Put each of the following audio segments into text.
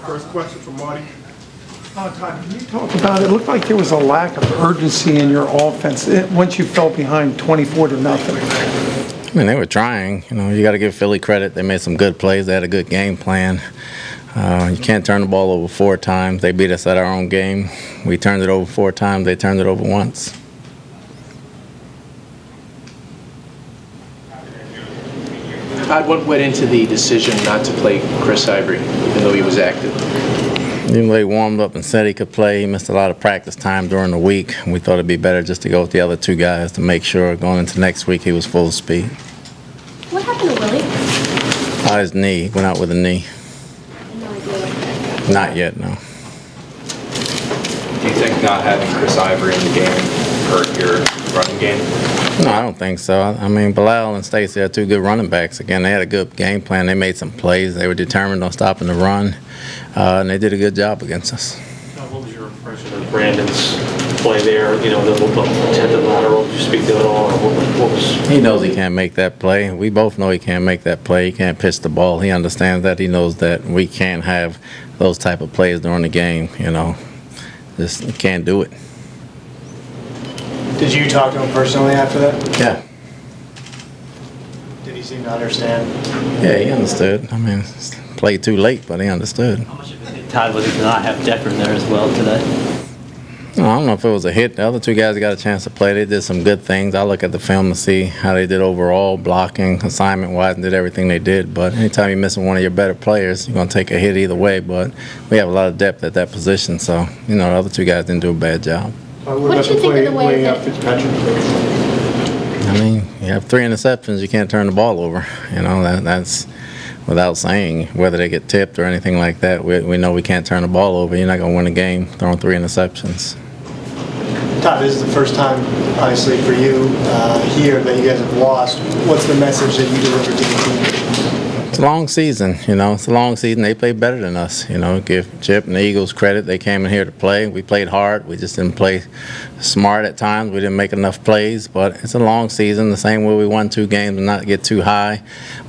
First question from Marty. Todd, can you talk about it? It looked like there was a lack of urgency in your offense once you fell behind 24-0. I mean, they were trying. You know, you got to give Philly credit. They made some good plays. They had a good game plan. You can't turn the ball over 4 times. They beat us at our own game. We turned it over 4 times. They turned it over once. Todd, what went into the decision not to play Chris Ivory, even though he was active? Even though he warmed up and said he could play, he missed a lot of practice time during the week. We thought it'd be better just to go with the other 2 guys to make sure going into next week he was full speed. What happened to Willie? His knee. He went out with a knee. No idea. Not yet, no. Do you think not having Chris Ivory in the game hurt your running game? No, I don't think so. I mean, Bilal and Stacey are 2 good running backs. Again, they had a good game plan. They made some plays. They were determined on stopping the run, and they did a good job against us. What was your impression of Brandon's play there? You know, the 10th lateral. Did you speak to it at all? What was? He knows he can't make that play. We both know he can't make that play. He can't pitch the ball. He understands that. He knows that we can't have those type of plays during the game. You know, just can't do it. Did you talk to him personally after that? Yeah. Did he seem to understand? Yeah, he understood. I mean, played too late, but he understood. How much of a hit, Todd, was it to not have Decker in there as well today? No, I don't know if it was a hit. The other 2 guys got a chance to play. They did some good things. I look at the film to see how they did overall, blocking, assignment-wise, and did everything they did. But anytime you're missing one of your better players, you're going to take a hit either way. But we have a lot of depth at that position, so, you know, the other 2 guys didn't do a bad job. What did you think of the way that Fitzpatrick? I mean, you have 3 interceptions, you can't turn the ball over. You know, that's without saying. Whether they get tipped or anything like that, we know we can't turn the ball over. You're not going to win a game throwing 3 interceptions. Todd, this is the first time, obviously, for you here that you guys have lost. What's the message that you deliver to the team? It's a long season, you know. It's a long season. They played better than us, you know. Give Chip and the Eagles credit. They came in here to play. We played hard. We just didn't play smart at times. We didn't make enough plays. But it's a long season. The same way we won 2 games and not get too high.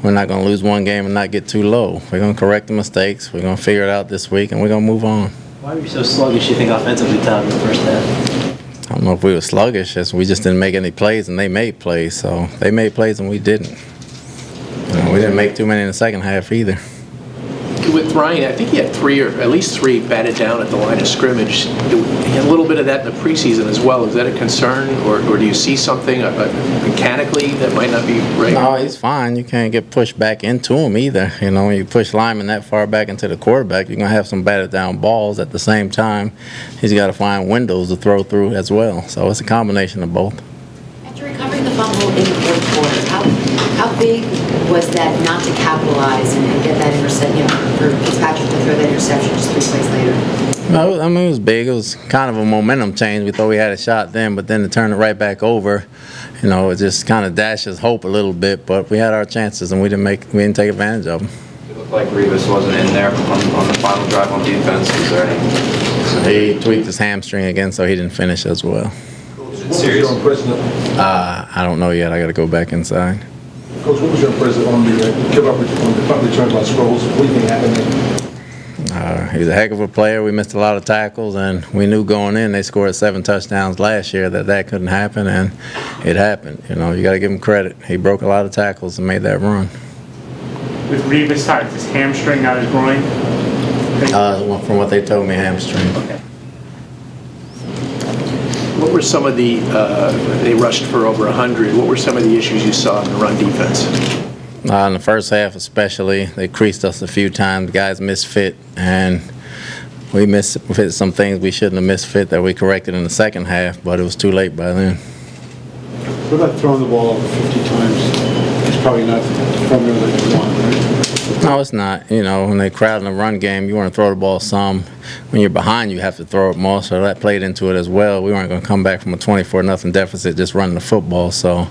We're not going to lose 1 game and not get too low. We're going to correct the mistakes. We're going to figure it out this week, and we're going to move on. Why were you so sluggish, you think, offensively, Todd, in the first half? I don't know if we were sluggish. We just didn't make any plays, and they made plays. So they made plays, and we didn't. You know, we didn't make too many in the second half either. With Ryan, I think he had 3 or at least 3 batted down at the line of scrimmage. He had a little bit of that in the preseason as well. Is that a concern, or do you see something mechanically that might not be right? No, he's fine. You can't get pushed back into him either. You know, when you push linemen that far back into the quarterback, you're going to have some batted down balls. At the same time, he's got to find windows to throw through as well. So it's a combination of both. after recovering the fumble in the fourth quarter, how big was that not to capitalize and get that interception, you know, for Fitzpatrick to throw that interception just 3 plays later? No, I mean, it was big. It was kind of a momentum change. We thought we had a shot then, but then to turn it right back over, you know, it just kind of dashes hope a little bit. But we had our chances, and we didn't take advantage of them. It looked like Revis wasn't in there on the final drive on defense. Was there any? He tweaked his hamstring again, so he didn't finish as well. What was your impression? I don't know yet. I got to go back inside. Coach, what was your impression on the punt return by Sproles? What do you think happened there? He's a heck of a player. We missed a lot of tackles, and we knew going in they scored 7 touchdowns last year that couldn't happen, and it happened. You know, you got to give him credit. He broke a lot of tackles and made that run. With Revis, Todd, is his hamstring, not his groin? From what they told me, hamstring. Okay. What were some of the, they rushed for over 100, what were some of the issues you saw in the run defense? In the first half especially, they creased us a few times. Guys misfit, and we misfit some things we shouldn't have misfit that we corrected in the second half, but it was too late by then. What about throwing the ball over 50 times? It's probably not the formula that you want, right? No, it's not. You know, when they crowd in the run game, you want to throw the ball some. When you're behind, you have to throw it more, so that played into it as well. We weren't going to come back from a 24-0 deficit just running the football, so,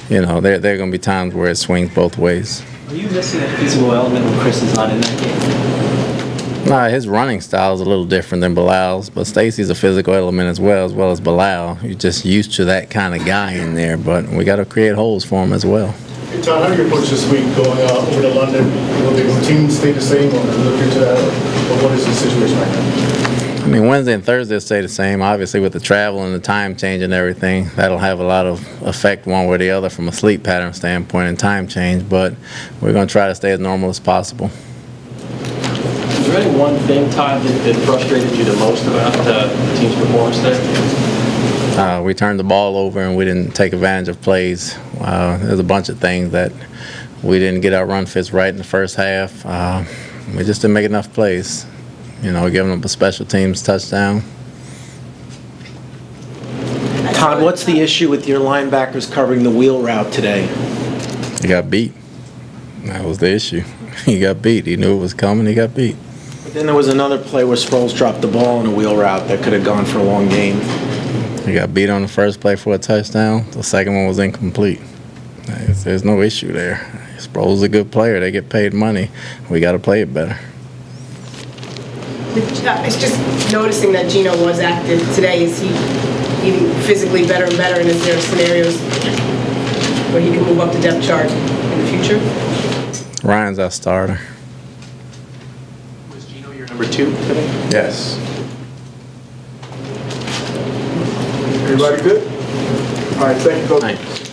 you know, there are going to be times where it swings both ways. Are you missing a physical element when Chris is not in that game? Nah, his running style is a little different than Bilal's, but Stacy's a physical element as well as Bilal. You're just used to that kind of guy in there, but we got to create holes for him as well. Hey Todd, how do you approach this week going over to London? Will the routine stay the same, or look into that, or what is the situation right now? I mean, Wednesday and Thursday will stay the same. Obviously, with the travel and the time change and everything, that'll have a lot of effect one way or the other from a sleep pattern standpoint and time change, but we're going to try to stay as normal as possible. Is there any one thing, Todd, that frustrated you the most about the team's performance today? We turned the ball over and we didn't take advantage of plays. There's a bunch of things that we didn't get our run fits right in the first half. We just didn't make enough plays. You know, giving up a special teams touchdown. Todd, what's the issue with your linebackers covering the wheel route today? He got beat. That was the issue. He got beat. He knew it was coming. He got beat. But then there was another play where Sproles dropped the ball on a wheel route that could have gone for a long game. He got beat on the first play for a touchdown. The second one was incomplete. There's no issue there. Sproles is a good player. They get paid money. We got to play it better. It's just noticing that Gino was active today. Is he getting physically better and better, and is there scenarios where he can move up the depth chart in the future? Ryan's our starter. Was Gino your number 2 today? Yes. Everybody good? All right, thank you, Coach. Thanks.